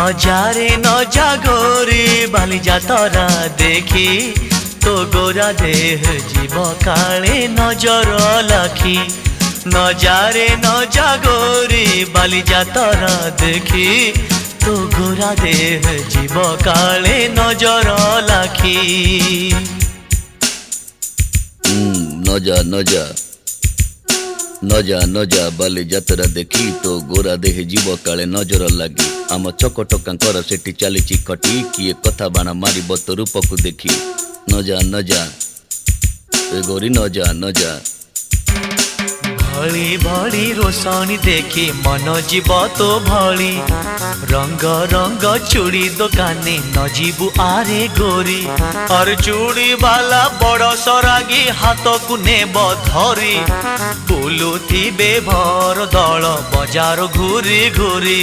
নজারে নজা গোরি বালি যাতরা দেখি তো গোরা দেহ জীব কালে নজর লাখি নজারে নজা গোরি বালি যাতরা দেখি তো গোরা দেহ জীব কালে নজর লাখি নজা নজা নজা নজা বালি যাত্ରା দেখি তো গোরা দেহে জীବ କାଳେ ନଜର ଲାଗି ଆମ ଚକଟକାଙ୍କର ସେଠି ଚାଲିଛି ଖଟି କିଏ କଥା ବାଣ ମାରିବ ତୋ ରୂପକୁ ଦେଖି ନଜା ନଜା ଏ ଗୋରି ନଜା ନଜା भली भली रोशनी देखी मन जीव तो भली रंग रंग चूड़ी दुकानी न जीवु आरे गोरी और चूड़ी वाला बड़ सरागी हाथ को नेब धरी बुलुथिबे भर दल बजार घूरी घूरी।